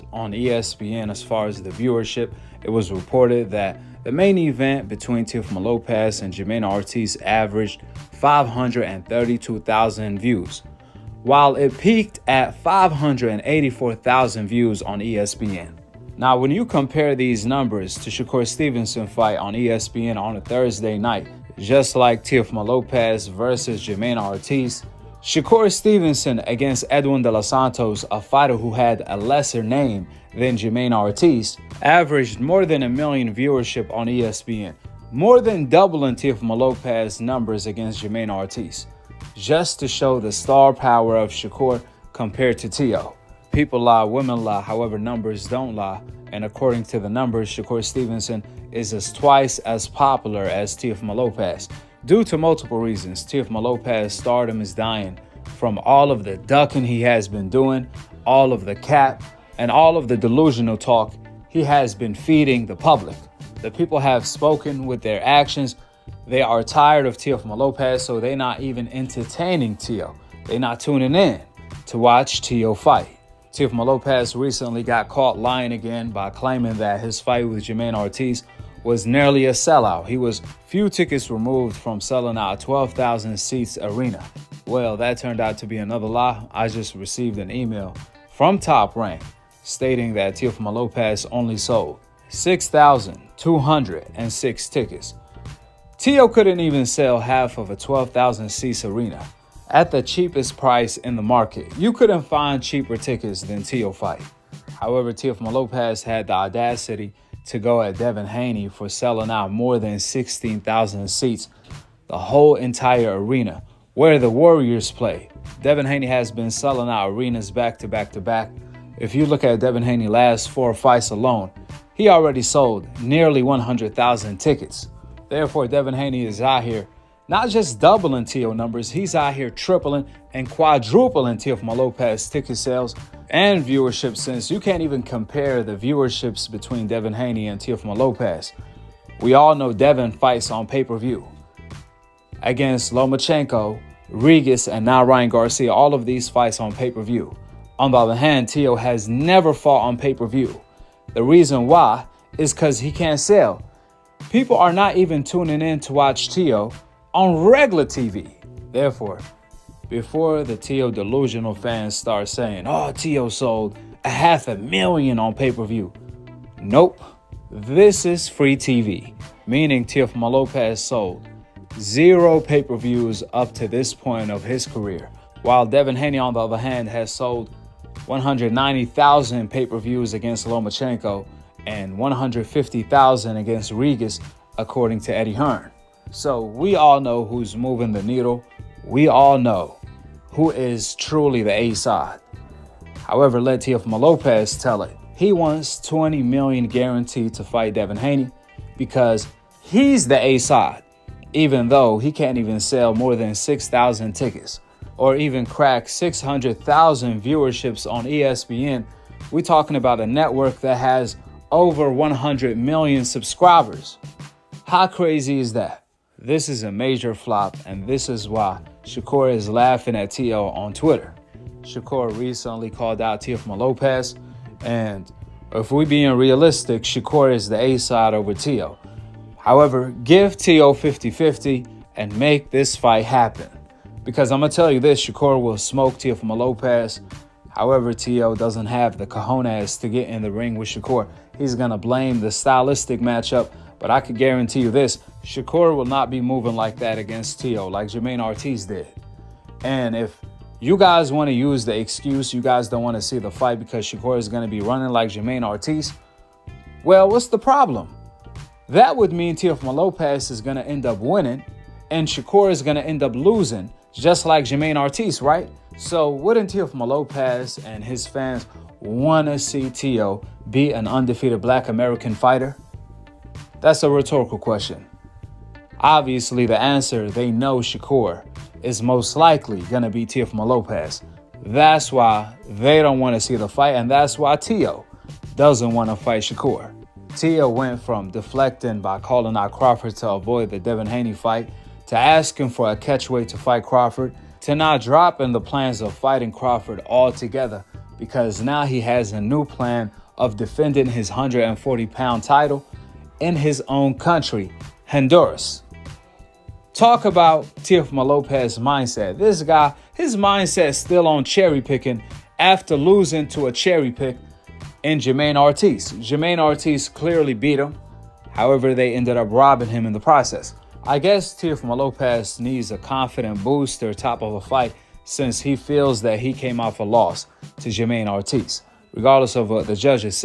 dropped on ESPN as far as the viewership. It was reported that the main event between Teofimo Lopez and Jamaine Ortiz averaged 532,000 views, while it peaked at 584,000 views on ESPN. Now, when you compare these numbers to Shakur Stevenson's fight on ESPN on a Thursday night, just like Teofimo Lopez versus Jamaine Ortiz, Shakur Stevenson against Edwin De Los Santos, a fighter who had a lesser name than Jamaine Ortiz, averaged more than 1 million viewership on ESPN, more than doubling Teofimo Lopez's numbers against Jamaine Ortiz, just to show the star power of Shakur compared to Teo. People lie, women lie, however, numbers don't lie. And according to the numbers, Shakur Stevenson is twice as popular as Teofimo Lopez. Due to multiple reasons, Teofimo Lopez's stardom is dying from all of the ducking he has been doing, all of the cap, and all of the delusional talk he has been feeding the public. The people have spoken with their actions. They are tired of Teofimo Lopez, so they're not even entertaining Teo. They're not tuning in to watch Teo fight. Teofimo Lopez recently got caught lying again by claiming that his fight with Jamaine Ortiz was nearly a sellout. He was few tickets removed from selling out a 12,000 seats arena. Well, that turned out to be another lie. I just received an email from Top Rank stating that Teofimo Lopez only sold 6,206 tickets. Teo couldn't even sell half of a 12,000 seats arena at the cheapest price in the market. You couldn't find cheaper tickets than Teo fight. However, Teofimo Lopez had the audacity to go at Devin Haney for selling out more than 16,000 seats, the whole entire arena where the Warriors play. Devin Haney has been selling out arenas back to back to back. If you look at Devin Haney's last 4 fights alone, he already sold nearly 100,000 tickets. Therefore, Devin Haney is out here not just doubling Teo numbers, he's out here tripling and quadrupling Teofimo Lopez ticket sales and viewership, since you can't even compare the viewerships between Devin Haney and Teofimo Lopez. We all know Devin fights on pay-per-view against Lomachenko, Regis, and now Ryan Garcia. All of these fights on pay-per-view. On the other hand, Teo has never fought on pay-per-view. The reason why is because he can't sell. People are not even tuning in to watch Teo on regular TV. Therefore, before the Teo delusional fans start saying, oh, Teo sold 500,000 on pay-per-view. Nope. This is free TV, meaning Teofimo Lopez sold 0 pay-per-views up to this point of his career, while Devin Haney, on the other hand, has sold 190,000 pay-per-views against Lomachenko and 150,000 against Regis, according to Eddie Hearn. So we all know who's moving the needle. We all know who is truly the A side. However, let Teofimo Lopez tell it. He wants 20 million guaranteed to fight Devin Haney because he's the A side, even though he can't even sell more than 6,000 tickets or even crack 600,000 viewerships on ESPN. We're talking about a network that has over 100 million subscribers. How crazy is that? This is a major flop, and this is why Shakur is laughing at Teo on Twitter. Shakur recently called out Teofimo Lopez, and if we're being realistic, Shakur is the A side over Teo. However, give Teo 50-50 and make this fight happen. Because I'm going to tell you this, Shakur will smoke Teofimo Lopez. However, Teo doesn't have the cojones to get in the ring with Shakur. He's going to blame the stylistic matchup. But I could guarantee you this, Shakur will not be moving like that against Teo like Jamaine Ortiz did. And if you guys want to use the excuse you guys don't want to see the fight because Shakur is going to be running like Jamaine Ortiz, well, what's the problem? That would mean Teofimo Lopez is going to end up winning and Shakur is going to end up losing, just like Jamaine Ortiz, right? So wouldn't Teofimo Lopez and his fans want to see Teo be an undefeated Black American fighter? That's a rhetorical question. Obviously, the answer, they know Shakur is most likely going to be Teofimo Lopez. That's why they don't want to see the fight, and that's why Teo doesn't want to fight Shakur. Teo went from deflecting by calling out Crawford to avoid the Devin Haney fight, to asking for a catchweight to fight Crawford, to not dropping the plans of fighting Crawford altogether because now he has a new plan of defending his 140-pound title in his own country, Honduras. Talk about Teofimo Lopez's mindset. This guy, his mindset is still on cherry picking after losing to a cherry pick in Jermaine Ortiz. Jermaine Ortiz clearly beat him. However, they ended up robbing him in the process. I guess Teofimo Lopez needs a confident booster top of a fight since he feels that he came off a loss to Jermaine Ortiz, regardless of what the judges say.